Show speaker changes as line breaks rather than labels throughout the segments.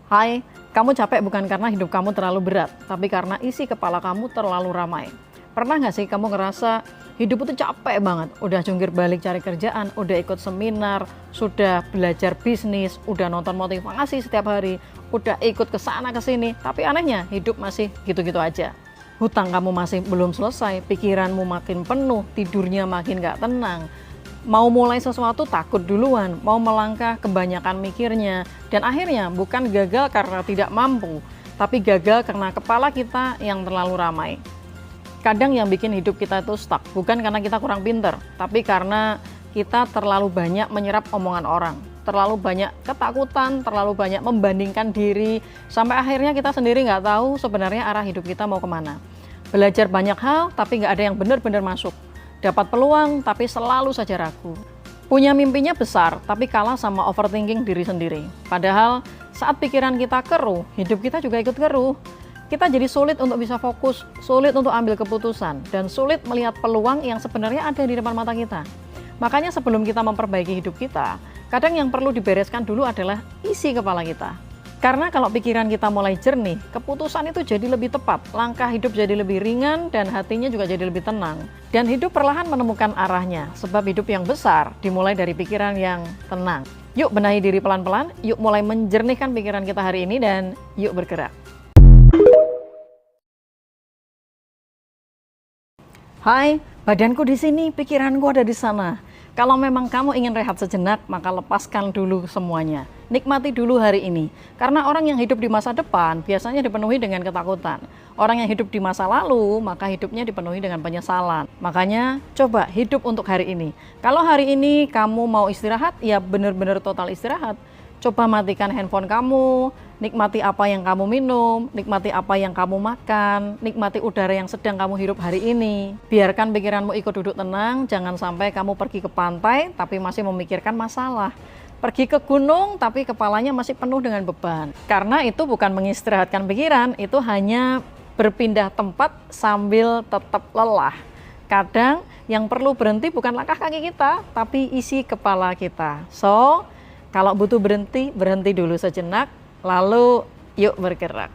Hai, kamu capek bukan karena hidup kamu terlalu berat, tapi karena isi kepala kamu terlalu ramai. Pernah nggak sih kamu ngerasa hidup itu capek banget? Udah jungkir balik cari kerjaan, udah ikut seminar, sudah belajar bisnis, udah nonton motivasi setiap hari, udah ikut ke sana ke sini, tapi anehnya hidup masih gitu-gitu aja. Hutang kamu masih belum selesai, pikiranmu makin penuh, tidurnya makin nggak tenang. Mau mulai sesuatu takut duluan, mau melangkah kebanyakan mikirnya, dan akhirnya bukan gagal karena tidak mampu, tapi gagal karena kepala kita yang terlalu ramai. Kadang yang bikin hidup kita itu stuck, bukan karena kita kurang pinter, tapi karena kita terlalu banyak menyerap omongan orang, terlalu banyak ketakutan, terlalu banyak membandingkan diri, sampai akhirnya kita sendiri nggak tahu sebenarnya arah hidup kita mau kemana. Belajar banyak hal, tapi nggak ada yang benar-benar masuk. Dapat peluang, tapi selalu saja ragu. Punya mimpinya besar, tapi kalah sama overthinking diri sendiri. Padahal saat pikiran kita keruh, hidup kita juga ikut keruh. Kita jadi sulit untuk bisa fokus, sulit untuk ambil keputusan, dan sulit melihat peluang yang sebenarnya ada di depan mata kita. Makanya sebelum kita memperbaiki hidup kita, kadang yang perlu dibereskan dulu adalah isi kepala kita. Karena kalau pikiran kita mulai jernih, keputusan itu jadi lebih tepat, langkah hidup jadi lebih ringan, dan hatinya juga jadi lebih tenang. Dan hidup perlahan menemukan arahnya, sebab hidup yang besar dimulai dari pikiran yang tenang. Yuk benahi diri pelan-pelan, yuk mulai menjernihkan pikiran kita hari ini, dan yuk bergerak. Hai, badanku di sini, pikiranku ada di sana. Kalau memang kamu ingin rehat sejenak, maka lepaskan dulu semuanya. Nikmati dulu hari ini. Karena orang yang hidup di masa depan biasanya dipenuhi dengan ketakutan. Orang yang hidup di masa lalu, maka hidupnya dipenuhi dengan penyesalan. Makanya, coba hidup untuk hari ini. Kalau hari ini kamu mau istirahat, ya benar-benar total istirahat. Coba matikan handphone kamu, nikmati apa yang kamu minum, nikmati apa yang kamu makan, nikmati udara yang sedang kamu hirup hari ini. Biarkan pikiranmu ikut duduk tenang, jangan sampai kamu pergi ke pantai tapi masih memikirkan masalah. Pergi ke gunung tapi kepalanya masih penuh dengan beban. Karena itu bukan mengistirahatkan pikiran, itu hanya berpindah tempat sambil tetap lelah. Kadang yang perlu berhenti bukan langkah kaki kita, tapi isi kepala kita. So, kalau butuh berhenti, berhenti dulu sejenak, lalu yuk bergerak.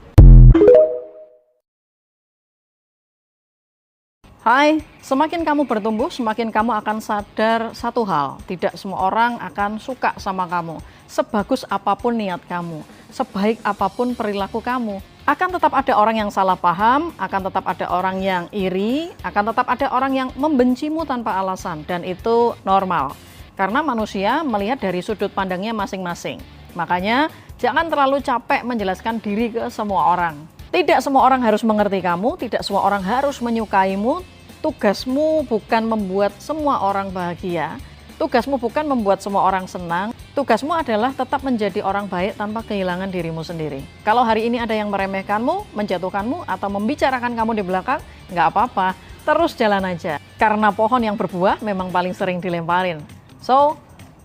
Hai, semakin kamu bertumbuh, semakin kamu akan sadar satu hal. Tidak semua orang akan suka sama kamu. Sebagus apapun niat kamu, sebaik apapun perilaku kamu. Akan tetap ada orang yang salah paham, akan tetap ada orang yang iri, akan tetap ada orang yang membencimu tanpa alasan. Dan itu normal. Karena manusia melihat dari sudut pandangnya masing-masing. Makanya jangan terlalu capek menjelaskan diri ke semua orang. Tidak semua orang harus mengerti kamu, tidak semua orang harus menyukaimu. Tugasmu bukan membuat semua orang bahagia. Tugasmu bukan membuat semua orang senang. Tugasmu adalah tetap menjadi orang baik tanpa kehilangan dirimu sendiri. Kalau hari ini ada yang meremehkanmu, menjatuhkanmu, atau membicarakan kamu di belakang, nggak apa-apa. Terus jalan aja. Karena pohon yang berbuah memang paling sering dilemparin. So,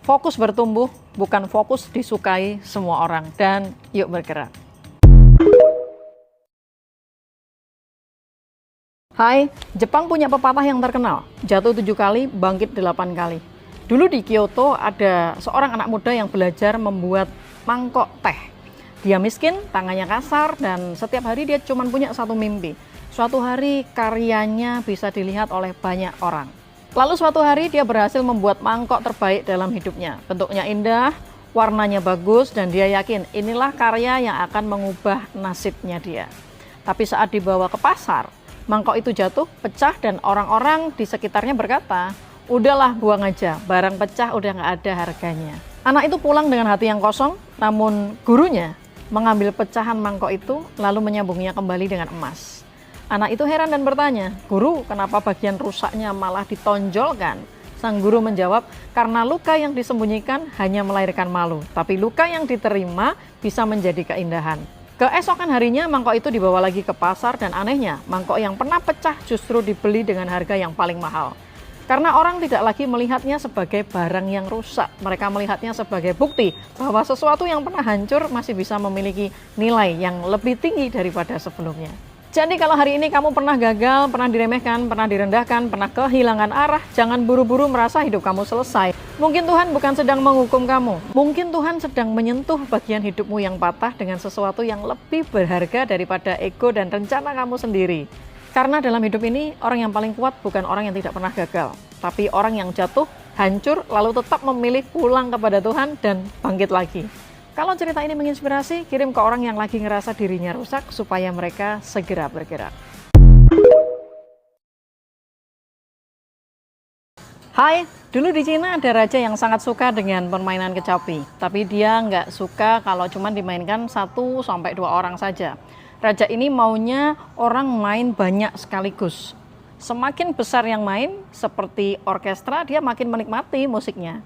fokus bertumbuh, bukan fokus disukai semua orang. Dan yuk bergerak. Hai, Jepang punya pepatah yang terkenal, jatuh 7 kali, bangkit 8 kali. Dulu di Kyoto ada seorang anak muda yang belajar membuat mangkok teh. Dia miskin, tangannya kasar, dan setiap hari dia cuma punya satu mimpi. Suatu hari karyanya bisa dilihat oleh banyak orang. Lalu suatu hari dia berhasil membuat mangkok terbaik dalam hidupnya. Bentuknya indah, warnanya bagus, dan dia yakin inilah karya yang akan mengubah nasibnya dia. Tapi saat dibawa ke pasar, mangkok itu jatuh, pecah, dan orang-orang di sekitarnya berkata, udahlah buang aja, barang pecah udah nggak ada harganya. Anak itu pulang dengan hati yang kosong, namun gurunya mengambil pecahan mangkok itu lalu menyambungnya kembali dengan emas. Anak itu heran dan bertanya, guru, kenapa bagian rusaknya malah ditonjolkan? Sang guru menjawab, karena luka yang disembunyikan hanya melahirkan malu, tapi luka yang diterima bisa menjadi keindahan. Keesokan harinya mangkok itu dibawa lagi ke pasar dan anehnya, mangkok yang pernah pecah justru dibeli dengan harga yang paling mahal. Karena orang tidak lagi melihatnya sebagai barang yang rusak, mereka melihatnya sebagai bukti bahwa sesuatu yang pernah hancur masih bisa memiliki nilai yang lebih tinggi daripada sebelumnya. Jadi kalau hari ini kamu pernah gagal, pernah diremehkan, pernah direndahkan, pernah kehilangan arah, jangan buru-buru merasa hidup kamu selesai. Mungkin Tuhan bukan sedang menghukum kamu. Mungkin Tuhan sedang menyentuh bagian hidupmu yang patah dengan sesuatu yang lebih berharga daripada ego dan rencana kamu sendiri. Karena dalam hidup ini, orang yang paling kuat bukan orang yang tidak pernah gagal, tapi orang yang jatuh, hancur, lalu tetap memilih pulang kepada Tuhan dan bangkit lagi. Kalau cerita ini menginspirasi, kirim ke orang yang lagi ngerasa dirinya rusak supaya mereka segera bergerak. Hai, dulu di Cina ada raja yang sangat suka dengan permainan kecapi. Tapi dia nggak suka kalau cuma dimainkan 1-2 orang saja. Raja ini maunya orang main banyak sekaligus. Semakin besar yang main, seperti orkestra, dia makin menikmati musiknya.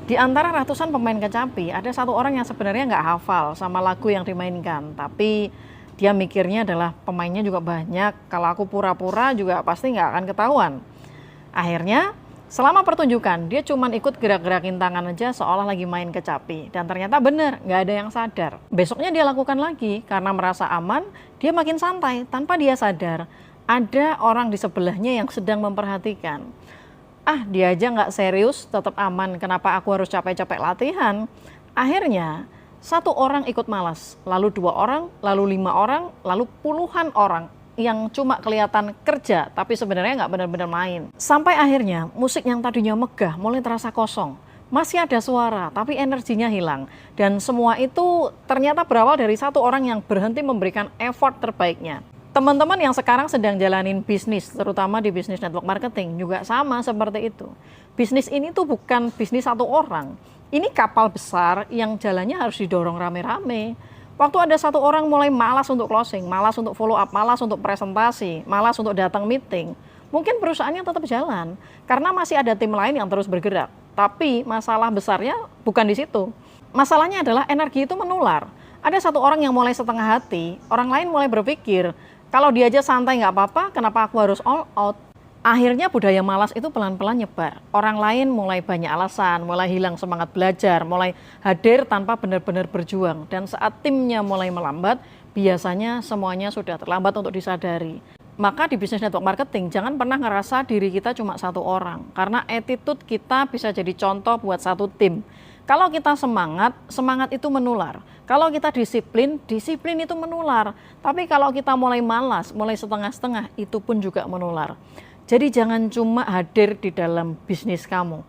Di antara ratusan pemain kecapi, ada satu orang yang sebenarnya nggak hafal sama lagu yang dimainkan. Tapi dia mikirnya adalah pemainnya juga banyak, kalau aku pura-pura juga pasti nggak akan ketahuan. Akhirnya, selama pertunjukan, dia cuma ikut gerak-gerakin tangan aja seolah lagi main kecapi. Dan ternyata benar, nggak ada yang sadar. Besoknya dia lakukan lagi, karena merasa aman, dia makin santai. Tanpa dia sadar, ada orang di sebelahnya yang sedang memperhatikan. Dia aja nggak serius, tetap aman, kenapa aku harus capek-capek latihan? Akhirnya, 1 orang ikut malas, lalu 2 orang, lalu 5 orang, lalu puluhan orang yang cuma kelihatan kerja, tapi sebenarnya nggak benar-benar main. Sampai akhirnya, musik yang tadinya megah mulai terasa kosong. Masih ada suara, tapi energinya hilang. Dan semua itu ternyata berawal dari 1 orang yang berhenti memberikan effort terbaiknya. Teman-teman yang sekarang sedang jalanin bisnis, terutama di bisnis network marketing, juga sama seperti itu. Bisnis ini tuh bukan bisnis 1 orang. Ini kapal besar yang jalannya harus didorong rame-rame. Waktu ada 1 orang mulai malas untuk closing, malas untuk follow up, malas untuk presentasi, malas untuk datang meeting, mungkin perusahaannya tetap jalan, karena masih ada tim lain yang terus bergerak. Tapi masalah besarnya bukan di situ. Masalahnya adalah energi itu menular. Ada 1 orang yang mulai setengah hati, orang lain mulai berpikir, kalau dia aja santai nggak apa-apa, kenapa aku harus all out? Akhirnya budaya malas itu pelan-pelan nyebar. Orang lain mulai banyak alasan, mulai hilang semangat belajar, mulai hadir tanpa benar-benar berjuang. Dan saat timnya mulai melambat, biasanya semuanya sudah terlambat untuk disadari. Maka di bisnis network marketing, jangan pernah ngerasa diri kita cuma 1 orang. Karena attitude kita bisa jadi contoh buat 1 tim. Kalau kita semangat, semangat itu menular. Kalau kita disiplin, disiplin itu menular. Tapi kalau kita mulai malas, mulai setengah-setengah, itu pun juga menular. Jadi jangan cuma hadir di dalam bisnis kamu.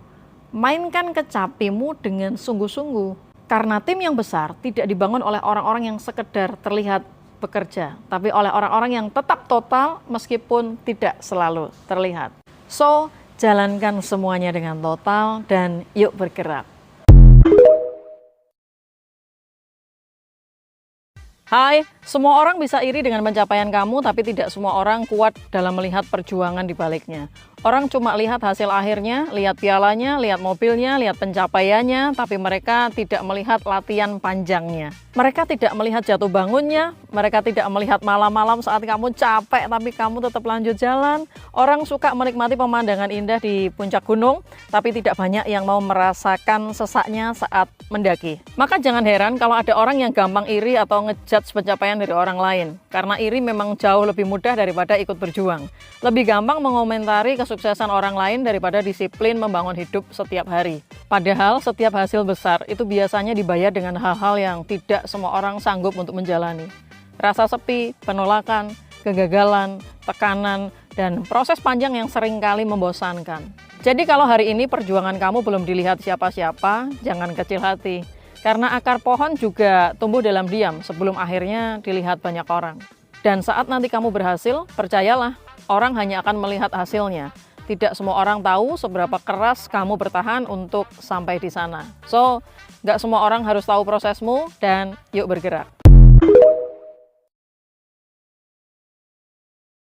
Mainkan kecapimu dengan sungguh-sungguh. Karena tim yang besar tidak dibangun oleh orang-orang yang sekedar terlihat bekerja, tapi oleh orang-orang yang tetap total meskipun tidak selalu terlihat. So, jalankan semuanya dengan total dan yuk bergerak. Hai, semua orang bisa iri dengan pencapaian kamu, tapi tidak semua orang kuat dalam melihat perjuangan di baliknya. Orang cuma lihat hasil akhirnya, lihat pialanya, lihat mobilnya, lihat pencapaiannya, tapi mereka tidak melihat latihan panjangnya. Mereka tidak melihat jatuh bangunnya, mereka tidak melihat malam-malam saat kamu capek, tapi kamu tetap lanjut jalan. Orang suka menikmati pemandangan indah di puncak gunung, tapi tidak banyak yang mau merasakan sesaknya saat mendaki. Maka jangan heran kalau ada orang yang gampang iri atau ngejudge pencapaian dari orang lain. Karena iri memang jauh lebih mudah daripada ikut berjuang. Lebih gampang mengomentari kesuksesan orang lain daripada disiplin membangun hidup setiap hari. Padahal setiap hasil besar itu biasanya dibayar dengan hal-hal yang tidak semua orang sanggup untuk menjalani. Rasa sepi, penolakan, kegagalan, tekanan, dan proses panjang yang seringkali membosankan. Jadi kalau hari ini perjuangan kamu belum dilihat siapa-siapa, jangan kecil hati. Karena akar pohon juga tumbuh dalam diam sebelum akhirnya dilihat banyak orang. Dan saat nanti kamu berhasil, percayalah, orang hanya akan melihat hasilnya. Tidak semua orang tahu seberapa keras kamu bertahan untuk sampai di sana. So, nggak semua orang harus tahu prosesmu dan yuk bergerak.